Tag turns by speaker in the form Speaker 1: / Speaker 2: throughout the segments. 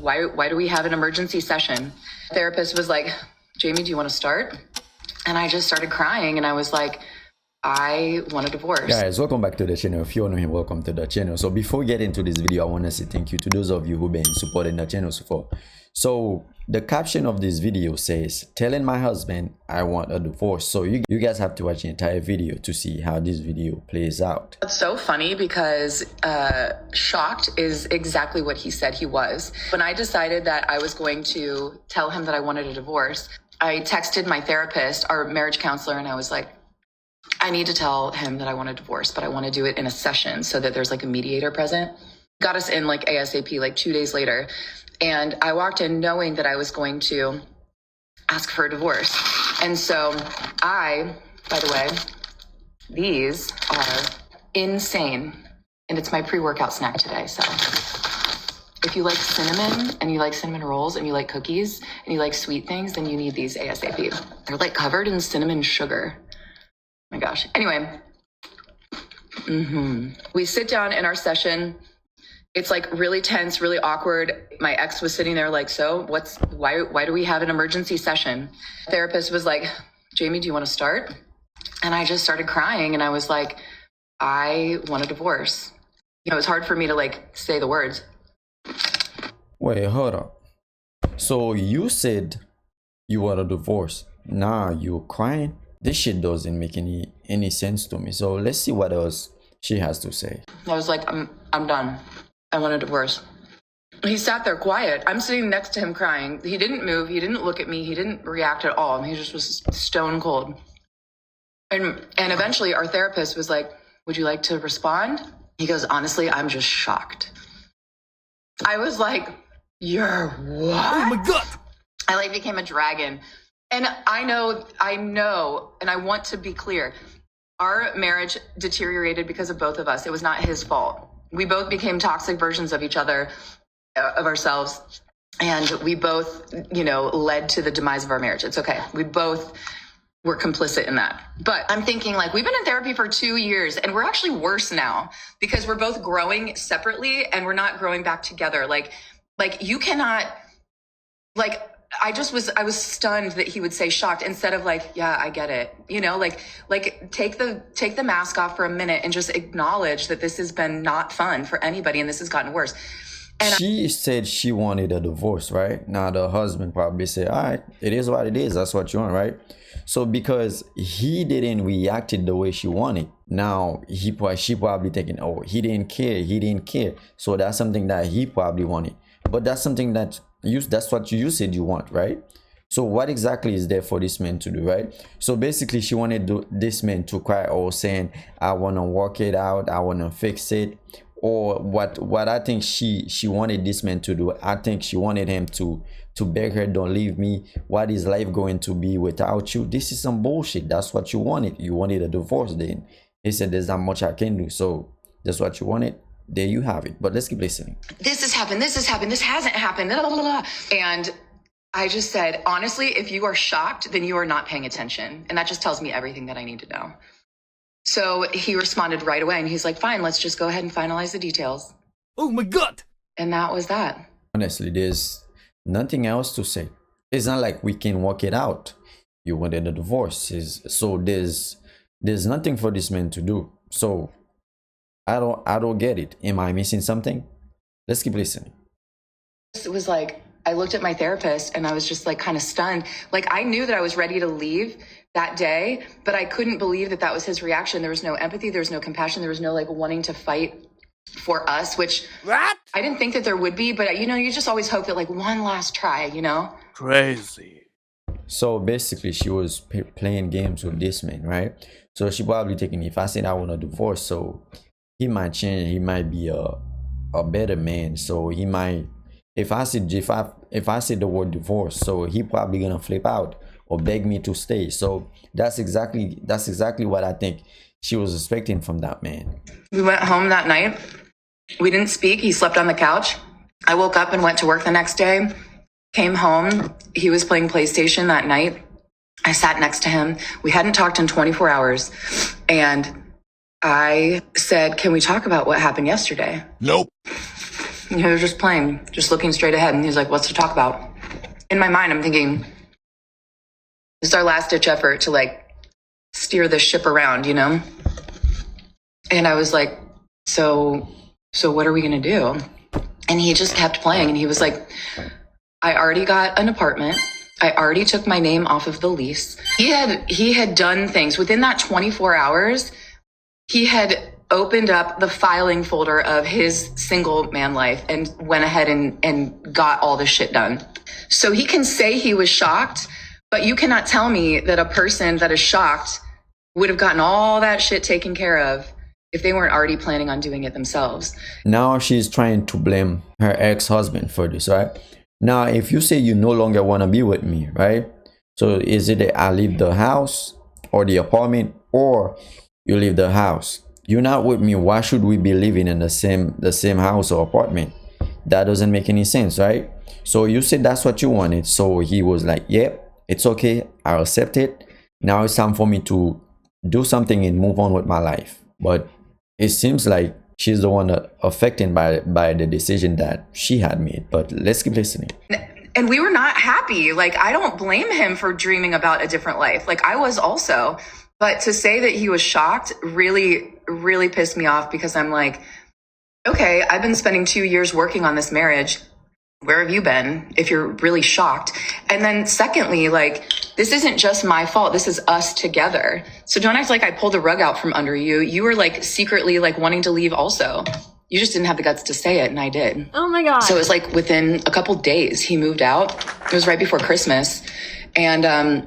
Speaker 1: why do we have an emergency session? Therapist was like, Jamie, do you want to start? And I just started crying and I was like, I want a divorce.
Speaker 2: Guys, welcome back to the channel. If you're new here, welcome to the channel. So before we get into this video, I want to say thank you to those of you who've been supporting the channel so far. So the caption of this video says, telling my husband I want a divorce. So you guys have to watch the entire video to see how this video plays out.
Speaker 1: It's so funny because shocked is exactly what he said he was. When I decided that I was going to tell him that I wanted a divorce, I texted my therapist, our marriage counselor, and I was like, I need to tell him that I want a divorce, but I want to do it in a session so that there's like a mediator present. Got us in like ASAP, like 2 days later. And I walked in knowing that I was going to ask for a divorce. And so by the way, these are insane. And it's my pre-workout snack today. So if you like cinnamon and you like cinnamon rolls and you like cookies and you like sweet things, then you need these ASAP. They're like covered in cinnamon sugar. Oh my gosh. Anyway, we sit down in our session. It's like really tense, really awkward. My ex was sitting there like, so why do we have an emergency session? Therapist was like, Jamie, do you want to start? And I just started crying and I was like, I want a divorce. You know, it's hard for me to like say the words.
Speaker 2: Wait, hold up. So you said you want a divorce. Now you're crying? This shit doesn't make any sense to me. So let's see what else she has to say.
Speaker 1: I was like, I'm done. I want a divorce. He sat there quiet. I'm sitting next to him crying. He didn't move. He didn't look at me. He didn't react at all. He just was stone cold. And eventually our therapist was like, would you like to respond? He goes, honestly, I'm just shocked. I was like, you're what?
Speaker 3: Oh my God.
Speaker 1: I like became a dragon. And I know, and I want to be clear, our marriage deteriorated because of both of us. It was not his fault. We both became toxic versions of each other, of ourselves. And we both, led to the demise of our marriage. It's okay. We both were complicit in that. But I'm thinking like, we've been in therapy for 2 years and we're actually worse now because we're both growing separately and we're not growing back together. Like you cannot, I was stunned that he would say shocked instead of like, yeah, I get it. Like take the mask off for a minute and just acknowledge that this has been not fun for anybody and this has gotten worse. And
Speaker 2: she said she wanted a divorce, right? Now the husband probably said, all right, it is what it is. That's what you want, right? So because he didn't react it the way she wanted, now she probably thinking, oh, he didn't care. So that's something that he probably wanted. But that's something that's what you said you want, right? So what exactly is there for this man to do, right? So basically she wanted this man to cry or saying, I want to work it out, I want to fix it. Or what I think she wanted this man to do, I think she wanted him to beg her, don't leave me. What is life going to be without you? This is some bullshit. That's what you wanted. You wanted a divorce then. He said, there's not much I can do. So that's what you wanted. There you have it. But let's keep listening.
Speaker 1: This has happened. This hasn't happened. Blah, blah, blah. And I just said, honestly, if you are shocked, then you are not paying attention. And that just tells me everything that I need to know. So he responded right away and he's like, fine, let's just go ahead and finalize the details.
Speaker 3: Oh my God.
Speaker 1: And that was that.
Speaker 2: Honestly, there's nothing else to say. It's not like we can work it out. You wanted a divorce. So there's nothing for this man to do. So I don't get it. Am I missing something? Let's keep listening.
Speaker 1: It was like, I looked at my therapist and I was just like kind of stunned. Like I knew that I was ready to leave that day, but I couldn't believe that was his reaction. There was no empathy. There was no compassion. There was no like wanting to fight for us, which
Speaker 3: What?
Speaker 1: I didn't think that there would be, but you just always hope that like one last try,
Speaker 3: Crazy.
Speaker 2: So basically she was playing games with this man, right? So she probably thinking, if I said I want a divorce, so he might change. He might be a better man. So he might, if I said the word divorce, so he probably gonna flip out or beg me to stay. So that's exactly what I think she was expecting from that man.
Speaker 1: We went home that night. We didn't speak. He slept on the couch. I woke up and went to work the next day. Came home. He was playing PlayStation that night. I sat next to him. We hadn't talked in 24 hours. And I said, can we talk about what happened yesterday?
Speaker 3: Nope.
Speaker 1: He was just playing, just looking straight ahead. And he's like, what's to talk about? In my mind, I'm thinking, this is our last ditch effort to like steer the ship around, you know? And I was like, so what are we going to do? And he just kept playing. And he was like, I already got an apartment. I already took my name off of the lease. He had done things within that 24 hours. He had opened up the filing folder of his single man life and went ahead and got all this shit done. So he can say he was shocked, but you cannot tell me that a person that is shocked would have gotten all that shit taken care of if they weren't already planning on doing it themselves.
Speaker 2: Now she's trying to blame her ex-husband for this, right? Now, if you say you no longer want to be with me, right? So is it that I leave the house or the apartment, or you leave the house? You're not with me. Why should we be living in the same house or apartment? That doesn't make any sense, right? So you said that's what you wanted. So he was like, yep, it's okay. I'll accept it. Now it's time for me to do something and move on with my life. But it seems like she's the one that affected by the decision that she had made. But let's keep listening.
Speaker 1: And we were not happy. Like, I don't blame him for dreaming about a different life. Like, I was also. But to say that he was shocked really, really pissed me off, because I'm like, okay, I've been spending 2 years working on this marriage. Where have you been if you're really shocked? And then secondly, like, this isn't just my fault. This is us together. So don't act like I pulled the rug out from under you. You were like secretly like wanting to leave also. You just didn't have the guts to say it, and I did.
Speaker 4: Oh my God.
Speaker 1: So it was like within a couple days he moved out. It was right before Christmas. And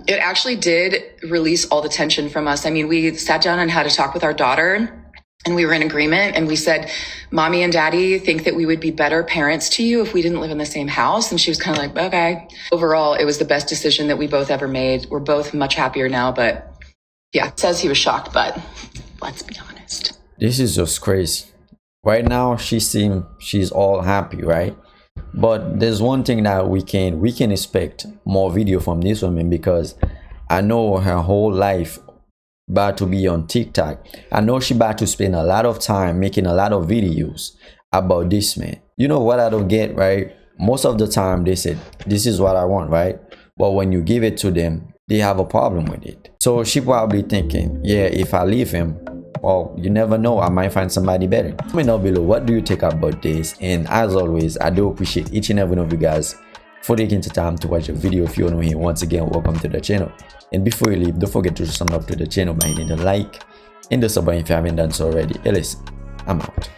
Speaker 1: it actually did release all the tension from us. I mean, we sat down and had a talk with our daughter, and we were in agreement, and we said, Mommy and Daddy think that we would be better parents to you if we didn't live in the same house. And she was kind of like, okay. Overall, it was the best decision that we both ever made. We're both much happier now, but yeah, it says he was shocked, but let's be honest.
Speaker 2: This is just crazy. Right now, she's all happy, right? But there's one thing that we can expect more video from this woman, because I know her whole life about to be on TikTok. I know she about to spend a lot of time making a lot of videos about this man. You know what I don't get, right? Most of the time they said, this is what I want, right? But when you give it to them, they have a problem with it. So she probably thinking, yeah, if I leave him, well, you never know, I might find somebody better. Comment down below, what do you think about this? And as always, I do appreciate each and every one of you guys for taking the time to watch the video. If you're new here, once again, welcome to the channel. And before you leave, don't forget to subscribe to the channel by hitting the like and the sub button if you haven't done so already. Hey, listen, I'm out.